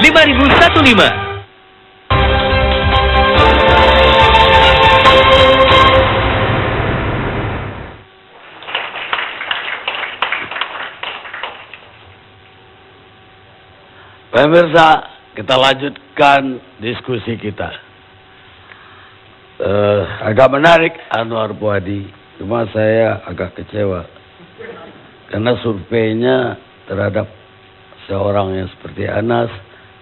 5015. Pemirsa, kita lanjutkan diskusi kita. Agak menarik Anwar Puadi, cuma saya agak kecewa karena surveinya terhadap seorang yang seperti Anas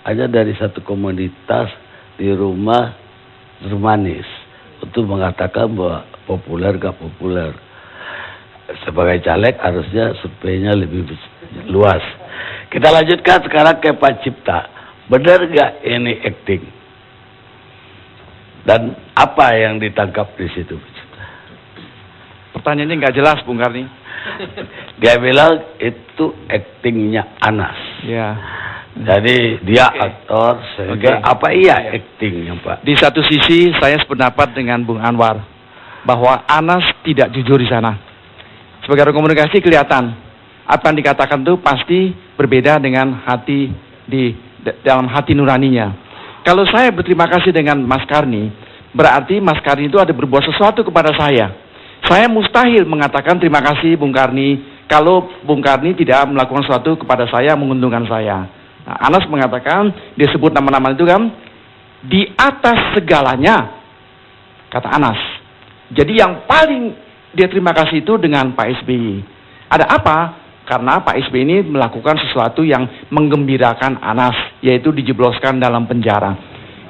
hanya dari satu komunitas di rumah Jermanis untuk mengatakan bahwa populer gak populer. Sebagai caleg harusnya surveinya lebih luas. Kita lanjutkan sekarang ke Pak Cipta. Benar gak ini acting? Dan apa yang ditangkap di situ? Pertanyaannya nggak jelas, Bung Karni. Dia bilang itu actingnya Anas. Ya. Jadi dia aktor, sehingga apa iya actingnya, Pak? Di satu sisi saya sependapat dengan Bung Anwar bahwa Anas tidak jujur di sana. Sebagai orang komunikasi kelihatan apa yang dikatakan itu pasti berbeda dengan hati dalam hati nuraninya. Kalau saya berterima kasih dengan Mas Karni, berarti Mas Karni itu ada berbuat sesuatu kepada saya. Saya mustahil mengatakan terima kasih Bung Karni kalau Bung Karni tidak melakukan sesuatu kepada saya menguntungkan saya. Nah, Anas mengatakan, dia sebut nama-nama itu kan, di atas segalanya, kata Anas. Jadi yang paling dia terima kasih itu dengan Pak SBY. Ada apa? Karena Pak SBY ini melakukan sesuatu yang menggembirakan Anas, yaitu dijebloskan dalam penjara.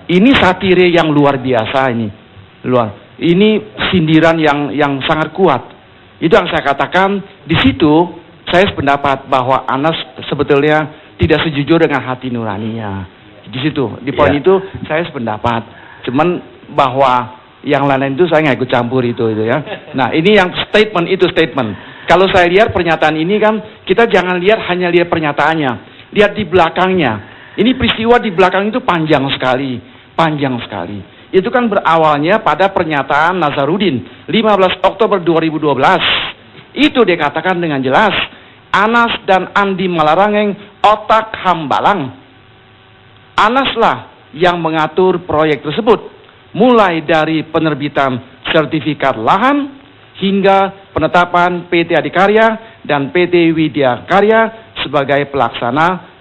Ini satire yang luar biasa ini. Ini sindiran yang sangat kuat. Itu yang saya katakan, di situ saya sependapat bahwa Anas sebetulnya tidak sejujur dengan hati nuraninya. Di situ, di poin itu saya sependapat. Cuman bahwa yang lain itu saya nggak ikut campur itu ya. Nah, ini yang statement itu statement. Kalau saya lihat pernyataan ini kan, kita jangan hanya lihat pernyataannya, lihat di belakangnya. Ini peristiwa di belakang itu panjang sekali. Itu kan berawalnya pada pernyataan Nazarudin 15 Oktober 2012. Itu dikatakan dengan jelas, Anas dan Andi Malarangeng otak Hambalang. Anaslah yang mengatur proyek tersebut, mulai dari penerbitan sertifikat lahan hingga penetapan PT Adikarya dan PT Widya Karya sebagai pelaksana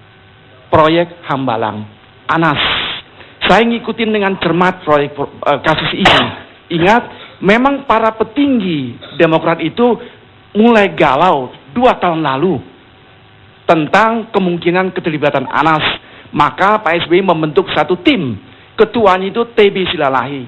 proyek Hambalang. Anas, saya ngikutin dengan cermat proyek kasus ini. Ingat, memang para petinggi Demokrat itu mulai galau 2 tahun lalu tentang kemungkinan keterlibatan Anas. Maka Pak SBY membentuk satu tim, ketuanya itu TB Silalahi.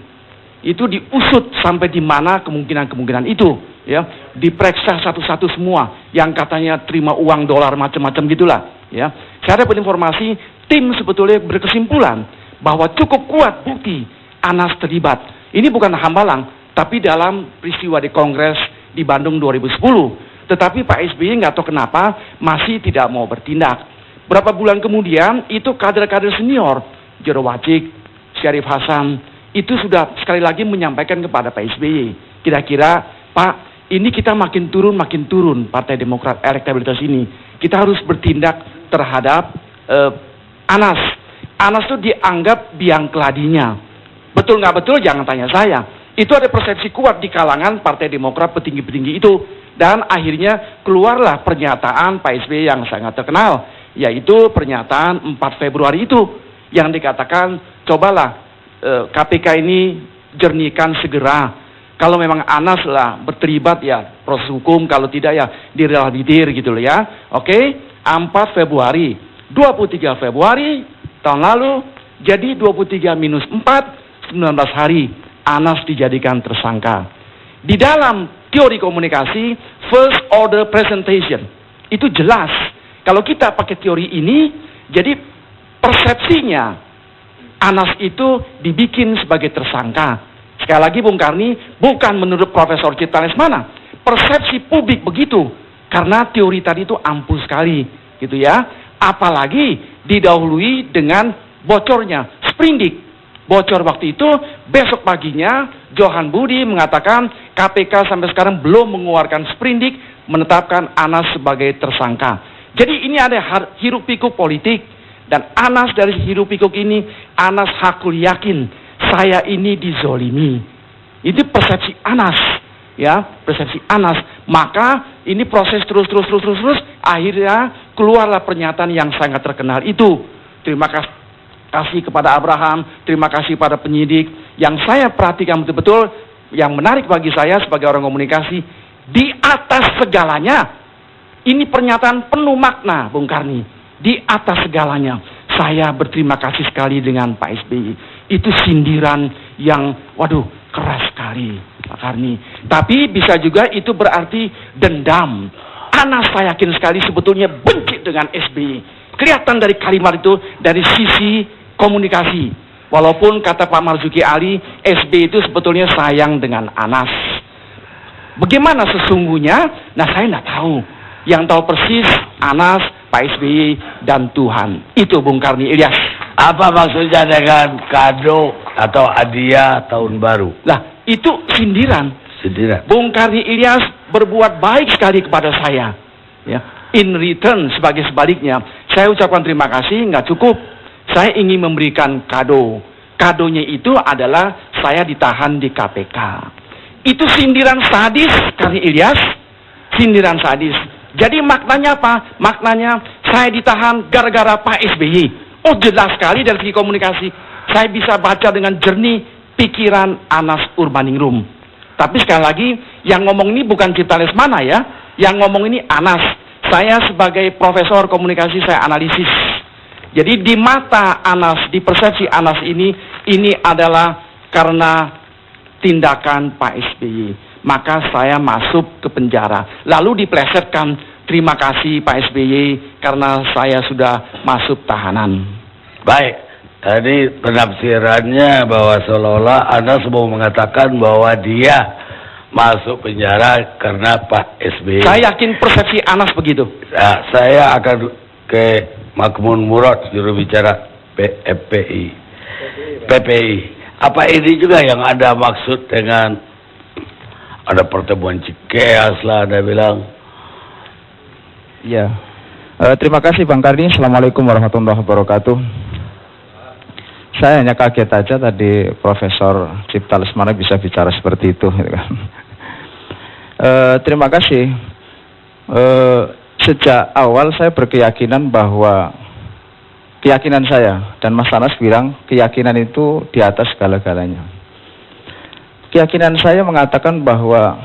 Itu diusut sampai di mana kemungkinan itu, ya, diperiksa satu-satu semua yang katanya terima uang dolar macam-macam gitulah, ya. Saya dapat informasi tim sebetulnya berkesimpulan bahwa cukup kuat bukti Anas terlibat. Ini bukan Hambalang, tapi dalam peristiwa di Kongres di Bandung 2010. Tetapi Pak SBY nggak tahu kenapa masih tidak mau bertindak. Berapa bulan kemudian itu kader-kader senior Jero Wacik, Syarif Hasan itu sudah sekali lagi menyampaikan kepada Pak SBY, kira-kira Pak, ini kita makin turun Partai Demokrat elektabilitas ini. Kita harus bertindak terhadap Anas. Anas itu dianggap biang keladinya. Betul nggak betul jangan tanya saya. Itu ada persepsi kuat di kalangan Partai Demokrat petinggi-petinggi itu. Dan akhirnya keluarlah pernyataan Pak SBY yang sangat terkenal, yaitu pernyataan 4 Februari itu yang dikatakan, cobalah KPK ini jernihkan segera. Kalau memang Anas lah berterlibat ya proses hukum, kalau tidak ya direhabilitir gitu loh ya. Oke, 4 Februari, 23 Februari tahun lalu, jadi 23 minus 4, 19 hari Anas dijadikan tersangka. Di dalam teori komunikasi, first order presentation, itu jelas. Kalau kita pakai teori ini, jadi persepsinya Anas itu dibikin sebagai tersangka. Sekali lagi Bung Karni, bukan menurut Profesor Cipta Lesmana. Persepsi publik begitu. Karena teori tadi itu ampuh sekali. Gitu ya. Apalagi didahului dengan bocornya. Sprindik. Bocor waktu itu, besok paginya Johan Budi mengatakan KPK sampai sekarang belum mengeluarkan sprindik menetapkan Anas sebagai tersangka. Jadi ini ada hiruk pikuk politik. Dan Anas dari hiruk pikuk ini, Anas hakul yakin saya ini dizolimi. Itu persepsi Anas, ya, persepsi Anas. Maka ini proses terus, akhirnya keluarlah pernyataan yang sangat terkenal itu. Terima kasih kepada Abraham, terima kasih pada penyidik. Yang saya perhatikan betul-betul, yang menarik bagi saya sebagai orang komunikasi, di atas segalanya, ini pernyataan penuh makna, Bung Karni. Di atas segalanya, saya berterima kasih sekali dengan Pak SBY. Itu sindiran yang, waduh, keras sekali, Pak Karni. Tapi bisa juga itu berarti dendam. Anas saya yakin sekali sebetulnya benci dengan SBY. Kelihatan dari kalimat itu, dari sisi komunikasi. Walaupun kata Pak Marzuki Ali, SBY itu sebetulnya sayang dengan Anas. Bagaimana sesungguhnya? Nah, saya tidak tahu. Yang tahu persis Anas, Pak SBY, dan Tuhan. Itu Bung Karni Ilyas. Apa maksudnya dengan kado atau hadiah tahun baru? Lah, itu sindiran. Sindiran. Bung Karni Ilyas berbuat baik sekali kepada saya. Ya. In return, sebagai sebaliknya, saya ucapkan terima kasih, nggak cukup. Saya ingin memberikan kado. Kadonya itu adalah saya ditahan di KPK. Itu sindiran sadis, Karni Ilyas. Sindiran sadis. Jadi maknanya apa? Maknanya saya ditahan gara-gara Pak SBY. Oh, jelas sekali dari segi komunikasi. Saya bisa baca dengan jernih pikiran Anas Urbaningrum. Tapi sekali lagi, yang ngomong ini bukan Cipta Lesmana ya. Yang ngomong ini Anas. Saya sebagai profesor komunikasi, saya analisis. Jadi di mata Anas, di persepsi Anas ini adalah karena tindakan Pak SBY. Maka saya masuk ke penjara. Lalu diplesetkan, terima kasih Pak SBY karena saya sudah masuk tahanan. Baik, tadi penafsirannya bahwa seolah-olah Anas mau mengatakan bahwa dia masuk penjara karena Pak SBY. Saya yakin persepsi Anas begitu. Nah, saya akan ke Makmun Murad, juru bicara PPI. Apa ini juga yang Anda maksud dengan ada pertemuan Cikeas lah, Anda bilang? Ya, terima kasih Bang Karni. Assalamualaikum warahmatullahi wabarakatuh. Saya hanya kaget aja tadi Profesor Cipta Lesmana bisa bicara seperti itu. Terima kasih. Sejak awal saya berkeyakinan bahwa keyakinan saya, dan Mas Anas bilang keyakinan itu di atas segala-galanya. Keyakinan saya mengatakan bahwa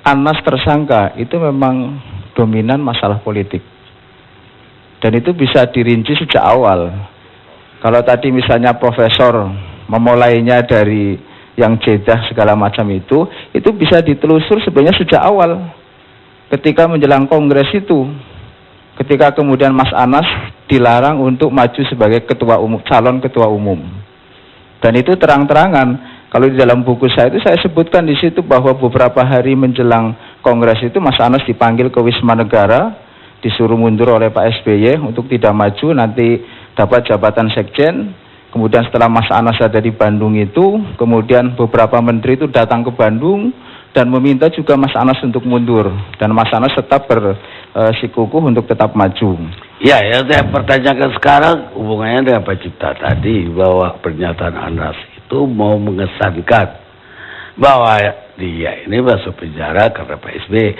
Anas tersangka itu memang dominan masalah politik. Dan itu bisa dirinci sejak awal. Kalau tadi misalnya profesor memulainya dari yang jedah segala macam itu bisa ditelusur sebenarnya sejak awal. Ketika menjelang kongres itu, ketika kemudian Mas Anas dilarang untuk maju sebagai calon ketua umum. Dan itu terang-terangan. Kalau di dalam buku saya itu saya sebutkan di situ bahwa beberapa hari menjelang kongres itu Mas Anas dipanggil ke Wisma Negara, disuruh mundur oleh Pak SBY untuk tidak maju, nanti dapat jabatan sekjen. Kemudian setelah Mas Anas ada di Bandung itu, kemudian beberapa menteri itu datang ke Bandung dan meminta juga Mas Anas untuk mundur. Dan Mas Anas tetap bersikukuh untuk tetap maju. Ya, yang saya pertanyakan sekarang hubungannya dengan Pak Cipta tadi, bahwa pernyataan Anas itu mau mengesankan bahwa dia ini masuk penjara karena Pak SBY.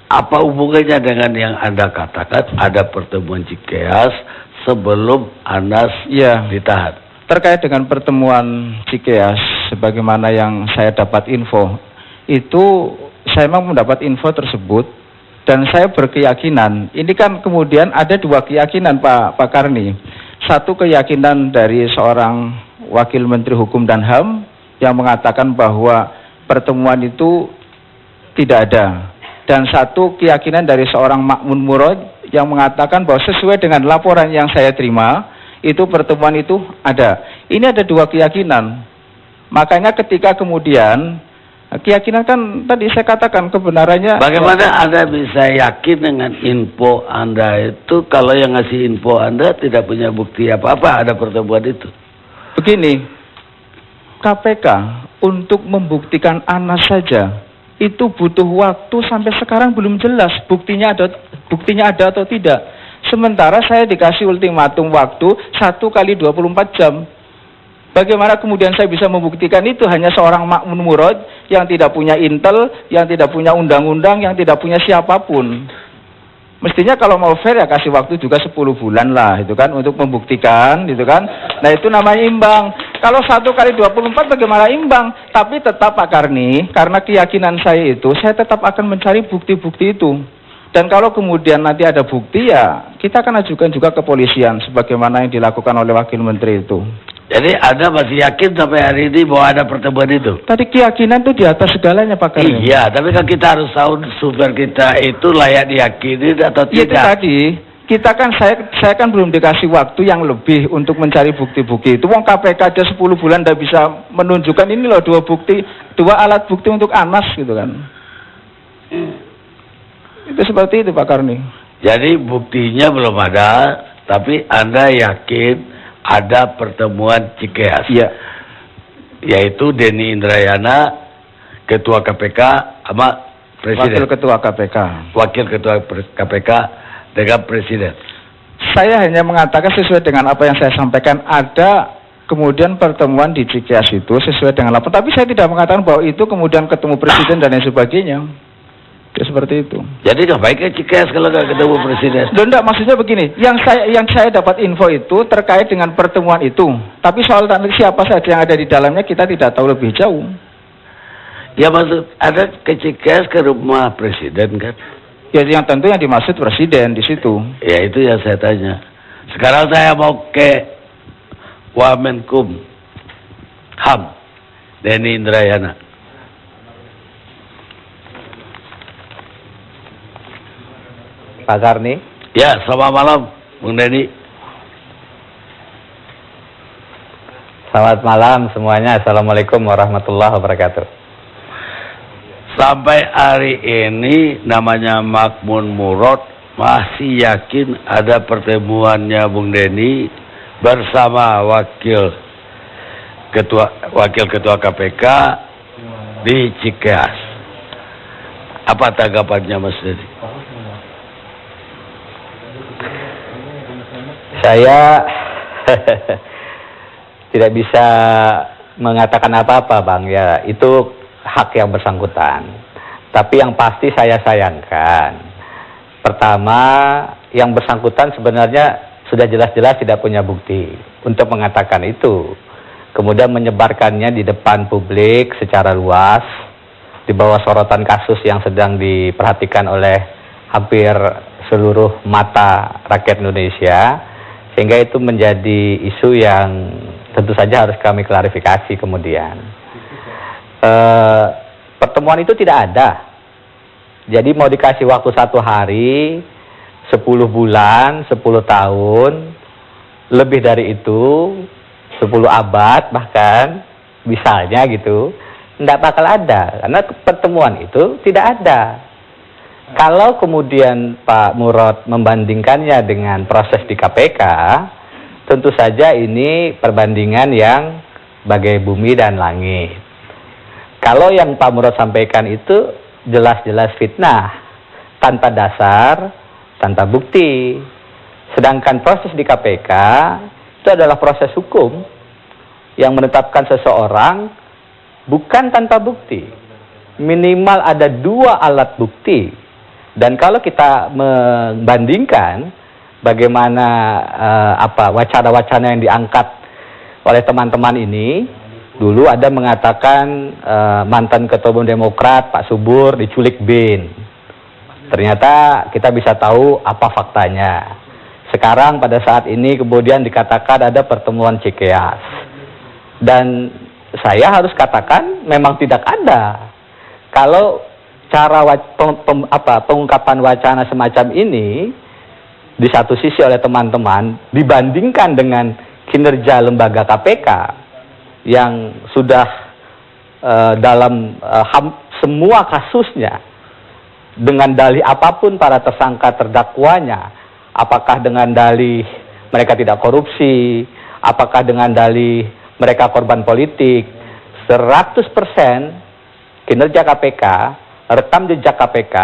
Apa hubungannya dengan yang Anda katakan ada pertemuan Cikeas sebelum Anas ditahan? Terkait dengan pertemuan Cikeas, sebagaimana yang saya dapat info, itu saya memang mendapat info tersebut dan saya berkeyakinan, ini kan kemudian ada dua keyakinan Pak Karni. Satu keyakinan dari seorang Wakil Menteri Hukum dan HAM yang mengatakan bahwa pertemuan itu tidak ada. Dan satu keyakinan dari seorang Makmun Murad yang mengatakan bahwa sesuai dengan laporan yang saya terima, itu pertemuan itu ada. Ini ada dua keyakinan. Makanya ketika kemudian keyakinan kan tadi saya katakan kebenarannya. Bagaimana Anda bisa yakin dengan info Anda itu kalau yang ngasih info Anda tidak punya bukti apa-apa ada pertemuan itu? Begini, KPK untuk membuktikan Anas saja itu butuh waktu sampai sekarang belum jelas buktinya ada atau tidak. Sementara saya dikasih ultimatum waktu 1 kali 24 jam. Bagaimana kemudian saya bisa membuktikan itu? Hanya seorang Makmun Murad yang tidak punya intel, yang tidak punya undang-undang, yang tidak punya siapapun. Mestinya kalau mau fair ya kasih waktu juga 10 bulan lah, itu kan, untuk membuktikan, gitu kan. Nah itu namanya imbang. Kalau 1 kali 24 bagaimana imbang? Tapi tetap Pak Karni, karena keyakinan saya itu, saya tetap akan mencari bukti-bukti itu. Dan kalau kemudian nanti ada bukti ya, kita akan ajukan juga ke kepolisian, sebagaimana yang dilakukan oleh Wakil Menteri itu. Jadi Anda masih yakin sampai hari ini bahwa ada pertemuan itu? Tadi keyakinan itu di atas segalanya Pak Karni. Iya, tapi kan kita harus tahu sumber kita itu layak diyakini atau Ya, itu tidak. tadi, kita kan saya kan belum dikasih waktu yang lebih untuk mencari bukti-bukti. Itu wong KPK aja 10 bulan tidak bisa menunjukkan ini loh 2 bukti, 2 alat bukti untuk Anas gitu kan. Itu seperti itu Pak Karni. Jadi buktinya belum ada, tapi Anda yakin ada pertemuan Cikeas. Iya. Yaitu Denny Indrayana, Ketua KPK, sama Presiden. Wakil Ketua KPK. Wakil Ketua KPK dengan Presiden. Saya hanya mengatakan sesuai dengan apa yang saya sampaikan, ada kemudian pertemuan di Cikeas itu sesuai dengan laporan. Tapi saya tidak mengatakan bahwa itu kemudian ketemu Presiden dan lain sebagainya. Ya seperti itu. Jadi ngapain ke Cikeas kalau nggak ketemu Presiden? Loh, enggak, maksudnya begini, yang saya dapat info itu terkait dengan pertemuan itu. Tapi soal siapa saja yang ada di dalamnya kita tidak tahu lebih jauh. Ya maksud ada ke Cikeas ke rumah Presiden kan? Ya yang tentu yang dimaksud Presiden di situ. Ya itu yang saya tanya. Sekarang saya mau ke Wamenkum HAM, Denny Indrayana. Pak Karni. Ya, selamat malam, Bung Denny. Selamat malam semuanya. Assalamualaikum warahmatullahi wabarakatuh. Sampai hari ini namanya Makmun Murad masih yakin ada pertemuannya Bung Denny bersama Wakil Ketua KPK di Cikeas. Apa tanggapannya Mas Denny? Saya tidak bisa mengatakan apa-apa Bang, ya itu hak yang bersangkutan. Tapi yang pasti saya sayangkan, pertama yang bersangkutan sebenarnya sudah jelas-jelas tidak punya bukti untuk mengatakan itu. Kemudian menyebarkannya di depan publik secara luas, di bawah sorotan kasus yang sedang diperhatikan oleh hampir seluruh mata rakyat Indonesia. Sehingga itu menjadi isu yang tentu saja harus kami klarifikasi kemudian. Pertemuan itu tidak ada. Jadi mau dikasih waktu 1 hari, 10 bulan, 10 tahun, lebih dari itu, 10 abad bahkan, misalnya gitu, tidak bakal ada. Karena pertemuan itu tidak ada. Kalau kemudian Pak Murad membandingkannya dengan proses di KPK, tentu saja ini perbandingan yang bagai bumi dan langit. Kalau yang Pak Murad sampaikan itu jelas-jelas fitnah, tanpa dasar, tanpa bukti. Sedangkan proses di KPK itu adalah proses hukum yang menetapkan seseorang bukan tanpa bukti. Minimal ada 2 alat bukti. Dan kalau kita membandingkan bagaimana wacana-wacana yang diangkat oleh teman-teman ini, dulu ada mengatakan mantan Ketua Umum Demokrat Pak Subur diculik BIN. Ternyata kita bisa tahu apa faktanya. Sekarang pada saat ini kemudian dikatakan ada pertemuan Cikeas. Dan saya harus katakan memang tidak ada. Kalau cara pengungkapan wacana semacam ini di satu sisi oleh teman-teman dibandingkan dengan kinerja lembaga KPK yang sudah dalam semua kasusnya dengan dalih apapun para tersangka terdakwanya, apakah dengan dalih mereka tidak korupsi, apakah dengan dalih mereka korban politik, 100% kinerja KPK, rekam jejak KPK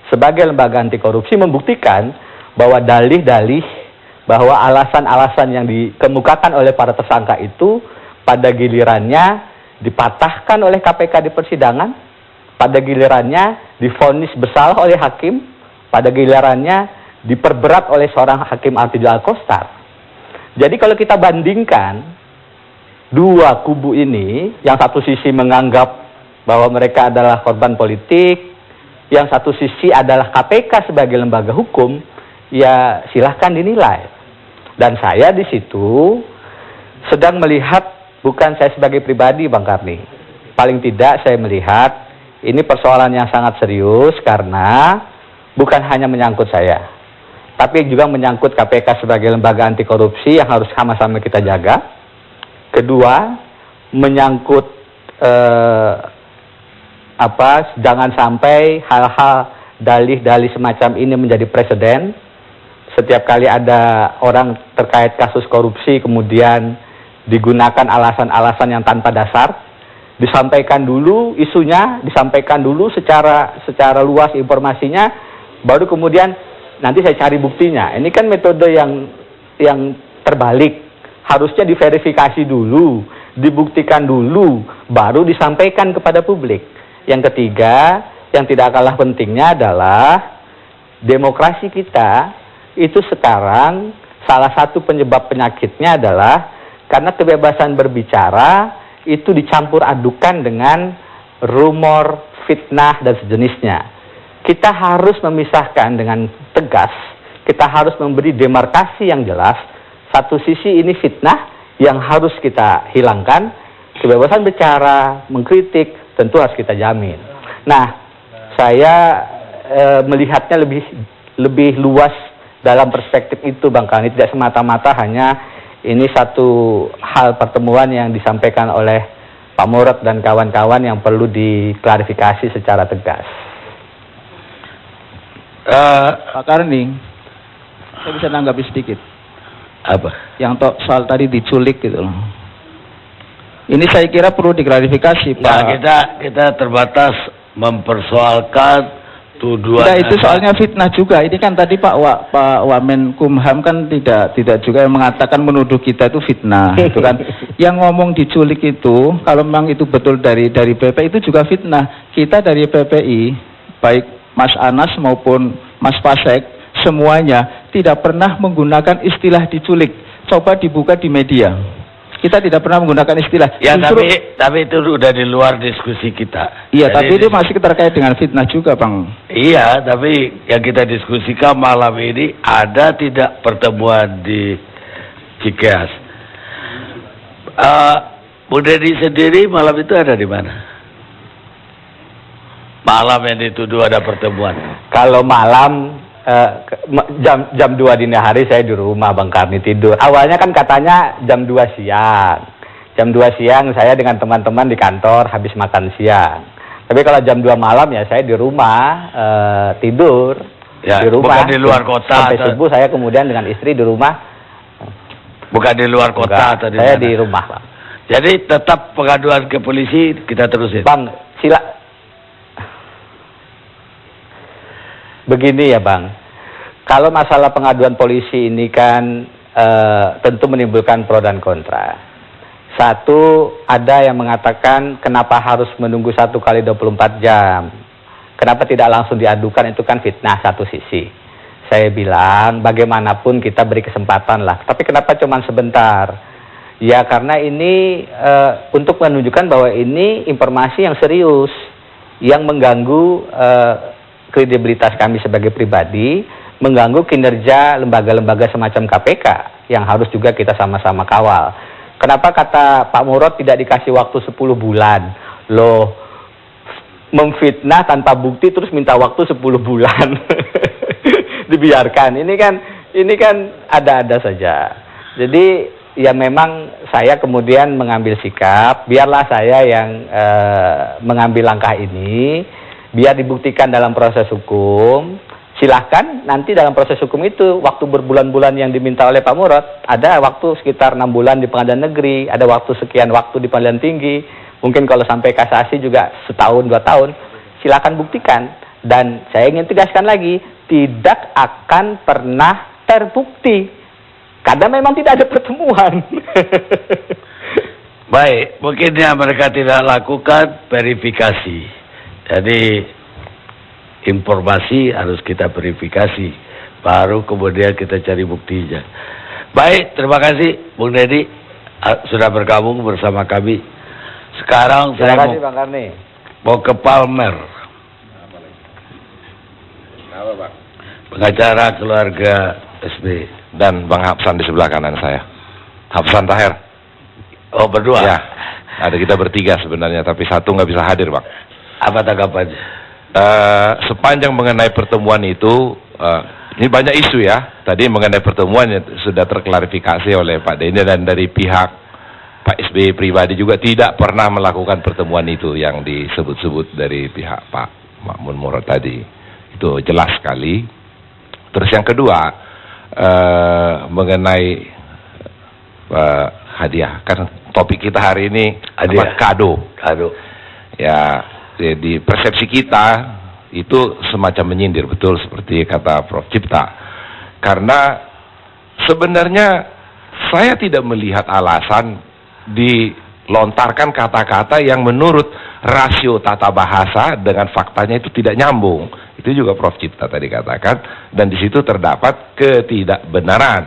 sebagai lembaga anti korupsi membuktikan bahwa dalih-dalih, bahwa alasan-alasan yang dikemukakan oleh para tersangka itu pada gilirannya dipatahkan oleh KPK di persidangan, pada gilirannya divonis bersalah oleh hakim, pada gilirannya diperberat oleh seorang hakim Artijal Al-Kostar. Jadi kalau kita bandingkan dua kubu ini, yang satu sisi menganggap bahwa mereka adalah korban politik, yang satu sisi adalah KPK sebagai lembaga hukum, ya silahkan dinilai. Dan saya di situ sedang melihat, bukan saya sebagai pribadi Bang Karni, paling tidak saya melihat ini persoalan yang sangat serius karena bukan hanya menyangkut saya, tapi juga menyangkut KPK sebagai lembaga anti korupsi yang harus sama-sama kita jaga. Kedua, menyangkut jangan sampai hal-hal dalih-dalih semacam ini menjadi presiden. Setiap kali ada orang terkait kasus korupsi kemudian digunakan alasan-alasan yang tanpa dasar, disampaikan dulu isunya, disampaikan dulu secara luas informasinya, baru kemudian nanti saya cari buktinya. Ini kan metode yang terbalik. Harusnya diverifikasi dulu, dibuktikan dulu, baru disampaikan kepada publik. Yang ketiga, yang tidak kalah pentingnya adalah demokrasi kita itu sekarang salah satu penyebab penyakitnya adalah karena kebebasan berbicara itu dicampur adukan dengan rumor, fitnah, dan sejenisnya. Kita harus memisahkan dengan tegas, kita harus memberi demarkasi yang jelas. Satu sisi ini fitnah yang harus kita hilangkan, kebebasan bicara, mengkritik, tentu harus kita jamin. Nah, saya melihatnya lebih luas dalam perspektif itu Bang Karni, tidak semata-mata hanya ini satu hal pertemuan yang disampaikan oleh Pak Murad dan kawan-kawan yang perlu diklarifikasi secara tegas. Pak Karni, saya bisa nanggapi sedikit. Apa? Yang soal tadi diculik gitu loh. Ini saya kira perlu diklarifikasi, Pak. Nah, kita terbatas mempersoalkan tuduhan. Nah, itu soalnya fitnah juga. Ini kan tadi Pak Wamenkumham kan tidak juga yang mengatakan menuduh kita itu fitnah, itu kan. Yang ngomong diculik itu, kalau memang itu betul dari PPI itu juga fitnah. Kita dari PPI, baik Mas Anas maupun Mas Pasek, semuanya tidak pernah menggunakan istilah diculik. Coba dibuka di media. Kita tidak pernah menggunakan istilah. Ya, tapi itu udah di luar diskusi kita. Iya, tapi itu masih terkait dengan fitnah juga, Bang. Iya, tapi yang kita diskusikan malam ini ada tidak pertemuan di Cikeas. Bung Deddy sendiri malam itu ada di mana? Malam yang dituduh ada pertemuan. Kalau malam jam 2 dini hari saya di rumah Bang Karni tidur. Awalnya kan katanya jam 2 siang. Jam 2 siang saya dengan teman-teman di kantor habis makan siang. Tapi kalau jam 2 malam ya saya di rumah tidur. Ya, di rumah. Bukan di luar kota. Sampai subuh saya kemudian dengan istri di rumah. Bukan di luar kota atau di saya mana? Di rumah, Bang. Jadi tetap pengaduan ke polisi kita terusin. Bang, begini ya Bang, kalau masalah pengaduan polisi ini kan tentu menimbulkan pro dan kontra. Satu, ada yang mengatakan kenapa harus menunggu 1 kali 24 jam. Kenapa tidak langsung diadukan, itu kan fitnah satu sisi. Saya bilang bagaimanapun kita beri kesempatan lah. Tapi kenapa cuma sebentar? Ya karena ini untuk menunjukkan bahwa ini informasi yang serius, yang mengganggu kredibilitas kami sebagai pribadi, mengganggu kinerja lembaga-lembaga semacam KPK yang harus juga kita sama-sama kawal. Kenapa kata Pak Murad tidak dikasih waktu 10 bulan? Loh, memfitnah tanpa bukti terus minta waktu 10 bulan. Dibiarkan. Ini kan ada-ada saja. Jadi ya memang saya kemudian mengambil sikap, biarlah saya yang mengambil langkah ini. Biar dibuktikan dalam proses hukum. Silahkan nanti dalam proses hukum itu waktu berbulan-bulan yang diminta oleh Pak Murad, ada waktu sekitar 6 bulan di pengadilan negeri, ada waktu sekian waktu di pengadilan tinggi, mungkin kalau sampai kasasi juga 1 tahun 2 tahun. Silahkan buktikan. Dan saya ingin tegaskan lagi, tidak akan pernah terbukti karena memang tidak ada pertemuan. Baik, mungkin yang mereka tidak lakukan verifikasi. Jadi informasi harus kita verifikasi, baru kemudian kita cari buktinya. Baik, terima kasih Bung Deddy sudah bergabung bersama kami. Sekarang Terima saya kasih Bang Karni. mau ke Palmer, pengacara keluarga SB. Dan Bang Hapsan di sebelah kanan saya. Hapsan Taher. Oh, berdua? Ya, ada kita bertiga sebenarnya, tapi satu nggak bisa hadir, Bang. Apa tanggapannya? Sepanjang mengenai pertemuan itu, ini banyak isu ya. Tadi mengenai pertemuan sudah terklarifikasi oleh Pak Denny, dan dari pihak Pak SBY pribadi juga tidak pernah melakukan pertemuan itu yang disebut-sebut dari pihak Pak Makmun Murad tadi. Itu jelas sekali. Terus yang kedua, mengenai hadiah, kan topik kita hari ini Hadiah. kado. Kado. Ya, di persepsi kita itu semacam menyindir, betul seperti kata Prof. Cipta. Karena sebenarnya saya tidak melihat alasan dilontarkan kata-kata yang menurut rasio tata bahasa dengan faktanya itu tidak nyambung. Itu juga Prof. Cipta tadi katakan, dan di situ terdapat ketidakbenaran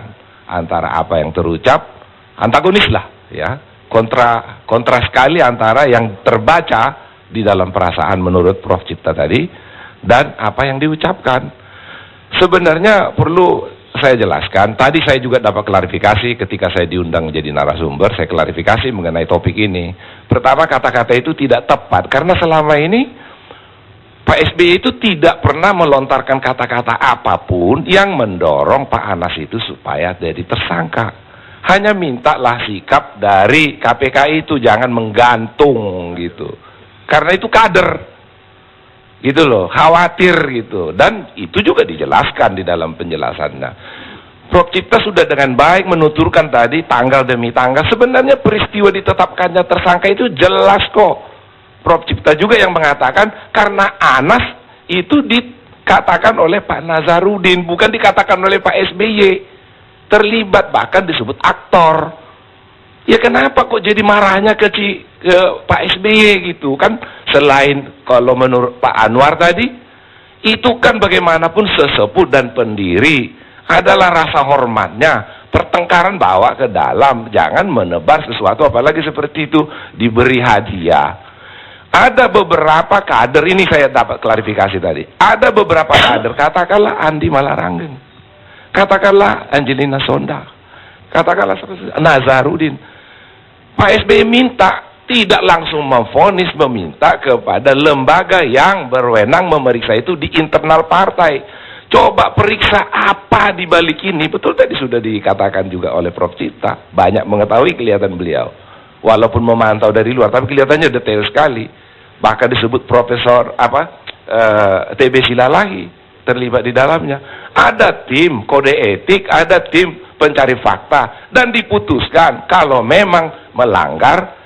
antara apa yang terucap, antagonis lah ya, kontra sekali antara yang terbaca di dalam perasaan menurut Prof. Cipta tadi dan apa yang diucapkan. Sebenarnya perlu saya jelaskan, tadi saya juga dapat klarifikasi ketika saya diundang menjadi narasumber, saya klarifikasi mengenai topik ini. Pertama, kata-kata itu tidak tepat, karena selama ini Pak SBY itu tidak pernah melontarkan kata-kata apapun yang mendorong Pak Anas itu supaya jadi tersangka. Hanya mintalah sikap dari KPK itu, jangan menggantung gitu. Karena itu kader, gitu loh, khawatir gitu. Dan itu juga dijelaskan di dalam penjelasannya. Prof. Cipta sudah dengan baik menuturkan tadi tanggal demi tanggal. Sebenarnya peristiwa ditetapkannya tersangka itu jelas kok. Prof. Cipta juga yang mengatakan karena Anas itu dikatakan oleh Pak Nazarudin, bukan dikatakan oleh Pak SBY. Terlibat, bahkan disebut aktor. Ya kenapa kok jadi marahnya ke Pak SBY gitu kan? Selain kalau menurut Pak Anwar tadi, itu kan bagaimanapun sesepuh dan pendiri, adalah rasa hormatnya. Pertengkaran bawa ke dalam, jangan menebar sesuatu, apalagi seperti itu diberi hadiah. Ada beberapa kader, ini saya dapat klarifikasi tadi. Ada beberapa kader, katakanlah Andi Malaranggeng, katakanlah Angelina Sonda, katakanlah Nazarudin. Pak SBY minta, tidak langsung memvonis, meminta kepada lembaga yang berwenang memeriksa itu di internal partai. Coba periksa apa di balik ini. Betul tadi sudah dikatakan juga oleh Prof. Cipta. Banyak mengetahui kelihatan beliau. Walaupun memantau dari luar, tapi kelihatannya detail sekali. Bahkan disebut Profesor TB Silalahi terlibat di dalamnya. Ada tim kode etik, ada tim pencari fakta, dan diputuskan kalau memang melanggar.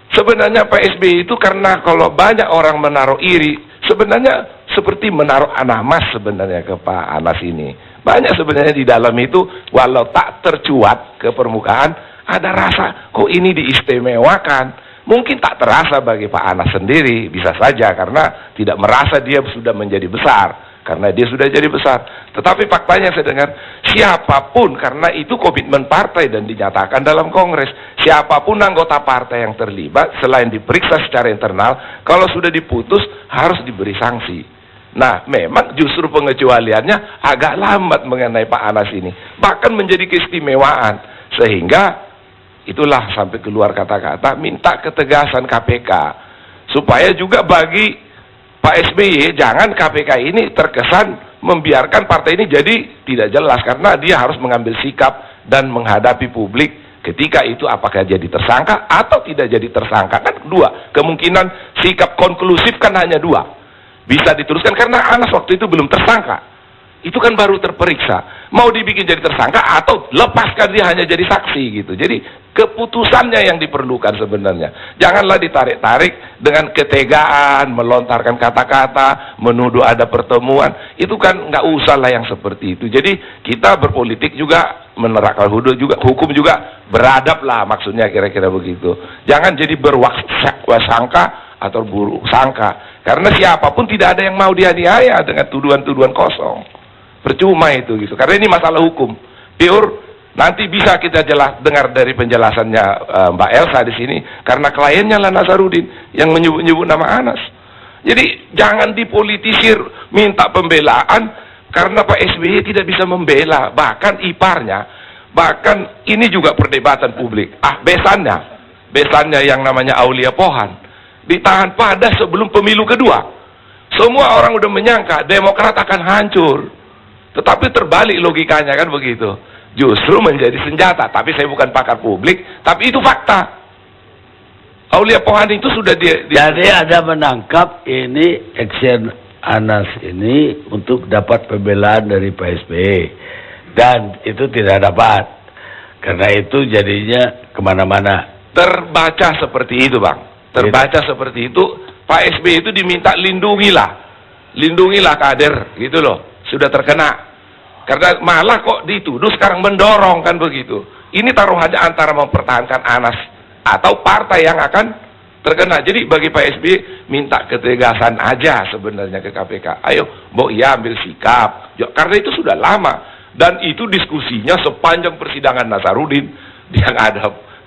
Sebenarnya Pak SBY itu karena kalau banyak orang menaruh iri, sebenarnya seperti menaruh anak emas sebenarnya ke Pak Anas ini. Banyak sebenarnya di dalam itu, walau tak tercuat ke permukaan, ada rasa kok ini diistimewakan. Mungkin tak terasa bagi Pak Anas sendiri, bisa saja karena tidak merasa dia sudah menjadi besar, karena dia sudah jadi besar. Tetapi faktanya saya dengar, siapapun, karena itu komitmen partai dan dinyatakan dalam Kongres, siapapun anggota partai yang terlibat, selain diperiksa secara internal, kalau sudah diputus harus diberi sanksi. Nah, memang justru pengecualiannya agak lambat mengenai Pak Anas ini, bahkan menjadi keistimewaan, sehingga itulah sampai keluar kata-kata minta ketegasan KPK supaya juga bagi Pak SBY jangan KPK ini terkesan membiarkan partai ini jadi tidak jelas, karena dia harus mengambil sikap dan menghadapi publik ketika itu apakah jadi tersangka atau tidak jadi tersangka. Kan dua kemungkinan sikap konklusif, kan hanya dua bisa diteruskan, karena Anas waktu itu belum tersangka. Itu kan baru terperiksa. Mau dibikin jadi tersangka atau lepaskan dia hanya jadi saksi gitu. Jadi keputusannya yang diperlukan sebenarnya. Janganlah ditarik-tarik dengan ketegaan, melontarkan kata-kata, menuduh ada pertemuan. Itu kan nggak usah lah yang seperti itu. Jadi kita berpolitik juga, menerapkan hukum juga beradab lah, maksudnya kira-kira begitu. Jangan jadi berwasangka atau buruk sangka. Karena siapapun tidak ada yang mau dianiaya dengan tuduhan-tuduhan kosong. Percuma itu gitu. Karena ini masalah hukum. Pure, nanti bisa kita dengar dari penjelasannya Mbak Elsa di sini, karena kliennya lah Nazarudin yang menyebut-nyebut nama Anas. Jadi jangan dipolitisir, minta pembelaan karena Pak SBY tidak bisa membela, bahkan iparnya, bahkan ini juga perdebatan publik. Besannya yang namanya Aulia Pohan ditahan pada sebelum pemilu kedua. Semua orang udah menyangka Demokrat akan hancur. Tetapi terbalik logikanya kan begitu. Justru menjadi senjata. Tapi saya bukan pakar publik, tapi itu fakta. Aulia Pohan itu sudah Jadi ada menangkap ini action Anas ini untuk dapat pembelaan dari Pak SBY. Dan itu tidak dapat. Karena itu jadinya kemana-mana. Terbaca seperti itu, Bang. Terbaca seperti itu. Pak SBY itu diminta lindungilah kader gitu loh. Sudah terkena. Karena malah kok dituduh sekarang mendorong kan begitu. Ini taruhannya antara mempertahankan Anas atau partai yang akan terkena. Jadi bagi Pak SBY minta ketegasan aja sebenarnya ke KPK. Ayo, Mbok ya ambil sikap. Karena itu sudah lama dan itu diskusinya sepanjang persidangan Nazarudin. Yang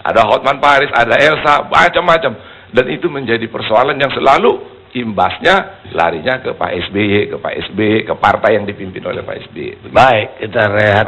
ada Hotman Paris, ada Elsa, macam-macam. Dan itu menjadi persoalan yang selalu imbasnya larinya ke Pak SBY, ke partai yang dipimpin oleh Pak SBY. Baik, kita rehat.